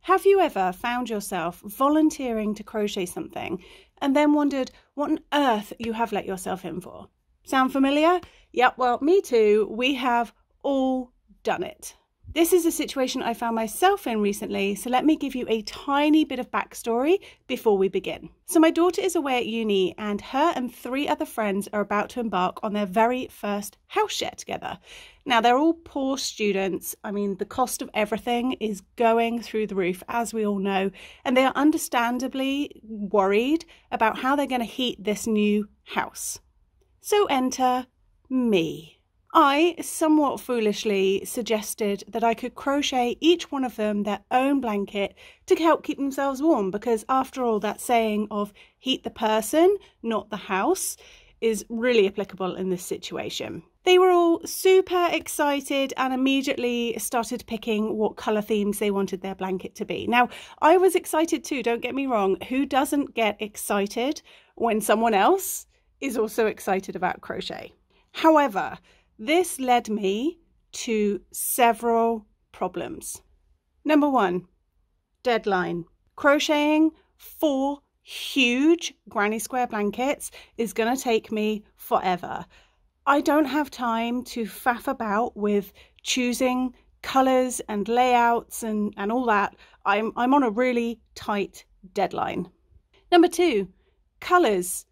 Have you ever found yourself volunteering to crochet something and then wondered what on earth you have let yourself in for? Sound familiar? Yep, well, me too. We have all done it. This is a situation I found myself in recently, so let me give you a tiny bit of backstory before we begin. So my daughter is away at uni and her and 3 other friends are about to embark on their very first house share together. Now, they're all poor students. I mean, the cost of everything is going through the roof, as we all know, and they are understandably worried about how they're going to heat this new house. So enter me. I somewhat foolishly suggested that I could crochet each one of them their own blanket to help keep themselves warm, because after all, that saying of heat the person, not the house, is really applicable in this situation. They were all super excited and immediately started picking what colour themes they wanted their blanket to be. Now, I was excited too, don't get me wrong. Who doesn't get excited when someone else is also excited about crochet? However, this led me to several problems. Number 1, deadline. Crocheting 4 huge granny square blankets is going to take me forever. I don't have time to faff about with choosing colours and layouts and all that. I'm on a really tight deadline. Number 2, colours.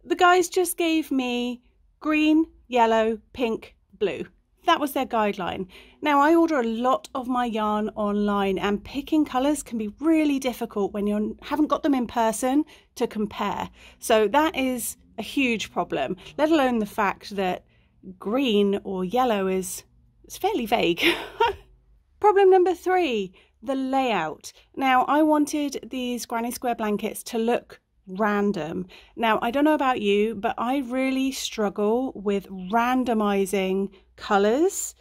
The guys just gave me green, yellow, pink, blue. That was their guideline. Now, I order a lot of my yarn online and picking colours can be really difficult when you haven't got them in person to compare. So that is a huge problem, let alone the fact that green or yellow is fairly vague. Problem number 3, the layout. Now, I wanted these granny square blankets to look random. Now, I don't know about you, but I really struggle with randomizing colors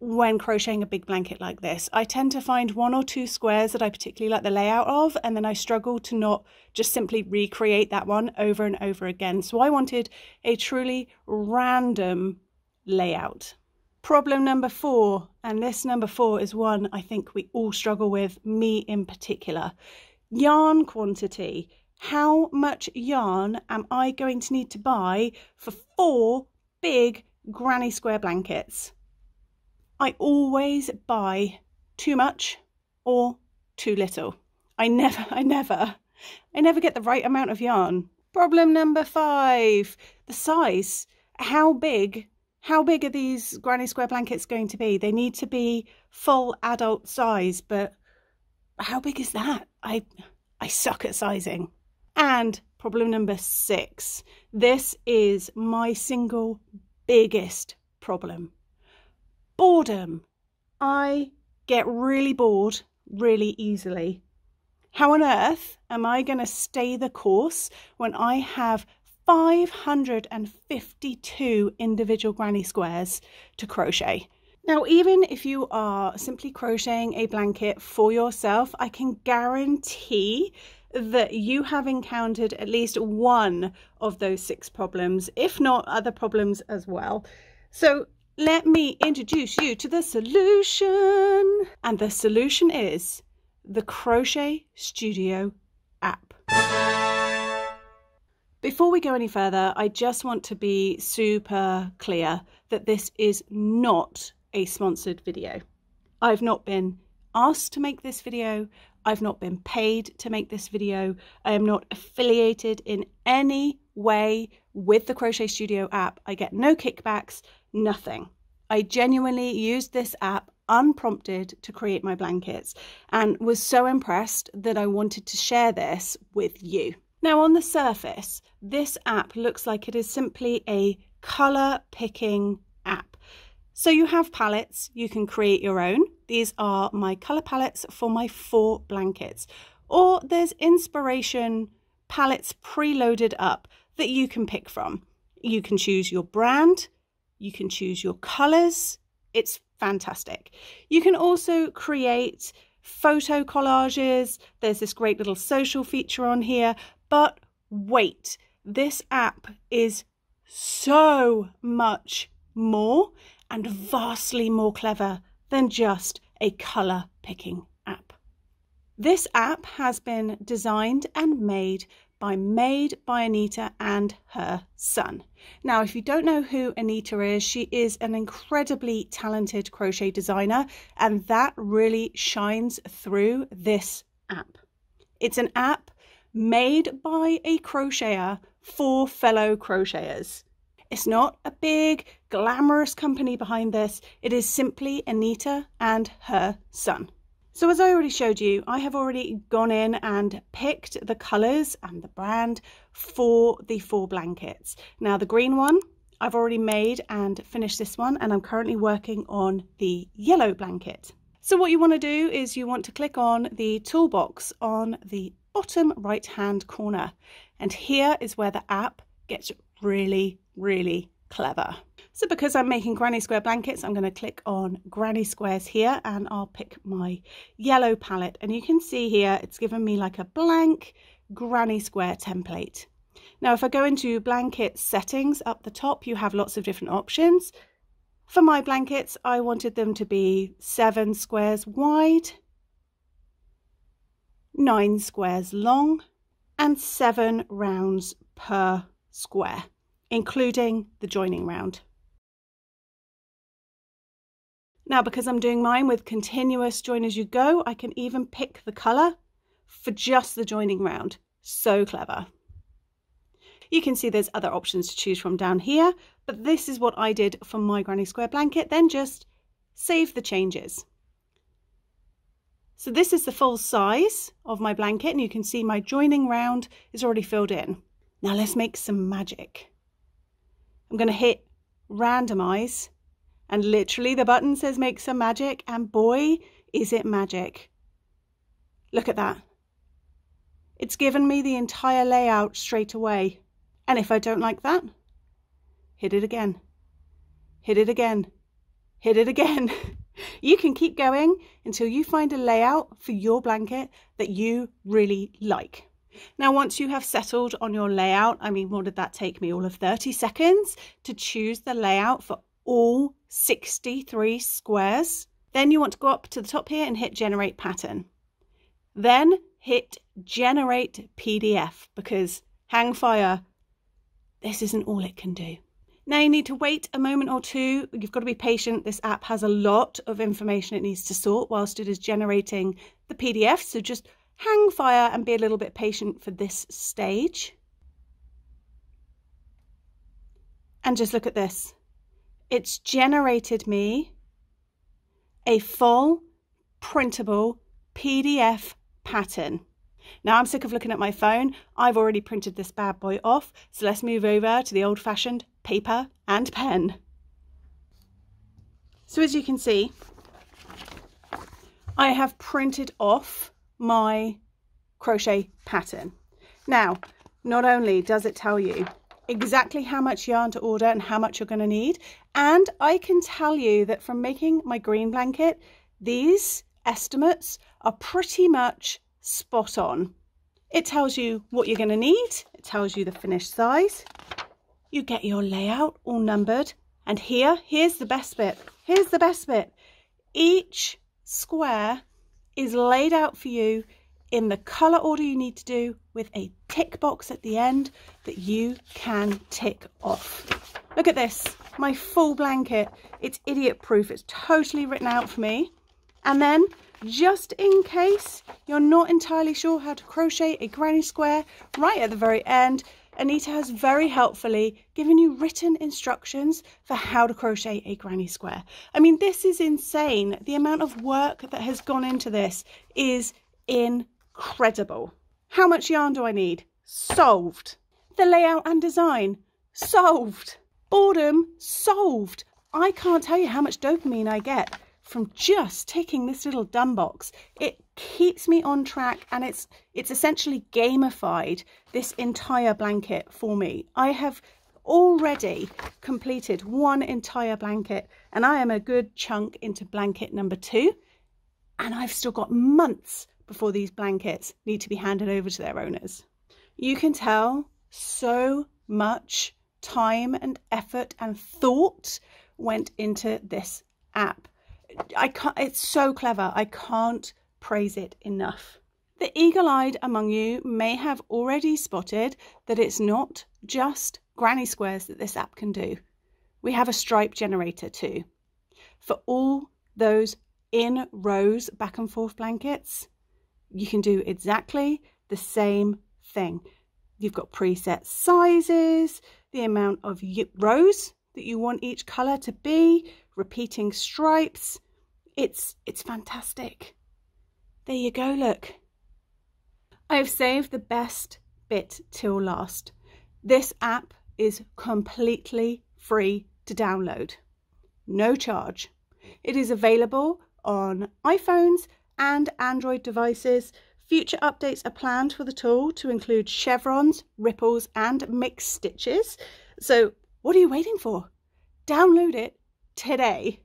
when crocheting a big blanket like this. I tend to find 1 or 2 squares that I particularly like the layout of, and then I struggle to not just simply recreate that one over and over again. So I wanted a truly random layout. Problem number 4, and this number 4 is one I think we all struggle with, me in particular. Yarn quantity. How much yarn am I going to need to buy for 4 big granny square blankets? I always buy too much or too little. I never get the right amount of yarn. Problem number 5, the size. How big are these granny square blankets going to be? They need to be full adult size, but how big is that? I suck at sizing. And problem number 6, this is my single biggest problem. Boredom. I get really bored really easily. How on earth am I going to stay the course when I have 552 individual granny squares to crochet? Now, even if you are simply crocheting a blanket for yourself, I can guarantee that you have encountered at least one of those 6 problems, if not other problems as well. So let me introduce you to the solution. And the solution is the Crochet Studio app. Before we go any further, I just want to be super clear that this is not a sponsored video. I've not been asked to make this video. I've not been paid to make this video. I am not affiliated in any way with the Crochet Studio app. I get no kickbacks, nothing. I genuinely used this app unprompted to create my blankets and was so impressed that I wanted to share this with you. Now, on the surface, this app looks like it is simply a colour picking app. So you have palettes, you can create your own. These are my colour palettes for my 4 blankets. Or there's inspiration palettes preloaded up that you can pick from. You can choose your brand, you can choose your colours. It's fantastic. You can also create photo collages. There's this great little social feature on here. But wait, this app is so much more and vastly more clever than just a colour picking app. This app has been designed and made by Anita and her son. Now, if you don't know who Anita is, she is an incredibly talented crochet designer, and that really shines through this app. It's an app made by a crocheter for fellow crocheters. It's not a big, glamorous company behind this. It is simply Anita and her son. So as I already showed you, I have already gone in and picked the colours and the brand for the 4 blankets. Now the green one, I've already made and finished this one, and I'm currently working on the yellow blanket. So what you want to do is you want to click on the toolbox on the bottom right hand corner, and here is where the app gets really clever. So because I'm making granny square blankets, I'm going to click on granny squares here, and I'll pick my yellow palette, and you can see here it's given me like a blank granny square template. Now if I go into blanket settings up the top, you have lots of different options. For my blankets, I wanted them to be 7 squares wide, 9 squares long, and 7 rounds per square, including the joining round. Now, because I'm doing mine with continuous join as you go, I can even pick the colour for just the joining round. So clever. You can see there's other options to choose from down here, but this is what I did for my granny square blanket, then just save the changes. So this is the full size of my blanket, and you can see my joining round is already filled in. Now let's make some magic. I'm going to hit randomize, and literally the button says make some magic, and boy is it magic. Look at that. It's given me the entire layout straight away. And if I don't like that, hit it again, hit it again, hit it again. You can keep going until you find a layout for your blanket that you really like. Now, once you have settled on your layout, I mean, what did that take me? All of 30 seconds to choose the layout for all 63 squares. Then you want to go up to the top here and hit generate pattern. Then hit generate PDF, because hang fire, this isn't all it can do. Now you need to wait a moment or two. You've got to be patient. This app has a lot of information it needs to sort whilst it is generating the PDF. So just hang fire and be a little bit patient for this stage. And just look at this. It's generated me a full printable PDF pattern. Now I'm sick of looking at my phone. I've already printed this bad boy off. So let's move over to the old-fashioned paper and pen. So as you can see, I have printed off my crochet pattern. Now, not only does it tell you exactly how much yarn to order and how much you're going to need, and I can tell you that from making my green blanket, these estimates are pretty much spot on. It tells you what you're going to need. It tells you the finished size. You get your layout all numbered, and here's the best bit. Here's the best bit. Each square is laid out for you in the color order you need to do, with a tick box at the end that you can tick off. Look at this, my full blanket. It's idiot proof. It's totally written out for me. And then, just in case you're not entirely sure how to crochet a granny square, right at the very end, Anita has very helpfully given you written instructions for how to crochet a granny square. I mean, this is insane. The amount of work that has gone into this is incredible. How much yarn do I need? Solved. The layout and design? Solved. Boredom? Solved. I can't tell you how much dopamine I get from just ticking this little done box. It keeps me on track, and it's essentially gamified this entire blanket for me. I have already completed one entire blanket, and I am a good chunk into blanket number 2, and I've still got months before these blankets need to be handed over to their owners. You can tell so much time and effort and thought went into this app. It's so clever. I can't praise it enough. The eagle-eyed among you may have already spotted that it's not just granny squares that this app can do. We have a stripe generator too. For all those in rows back and forth blankets, you can do exactly the same thing. You've got preset sizes, the amount of rows that you want each colour to be, repeating stripes. It's fantastic. There you go, look. I've saved the best bit till last. This app is completely free to download. No charge. It is available on iPhones and Android devices. Future updates are planned for the tool to include chevrons, ripples and mixed stitches. So what are you waiting for? Download it today.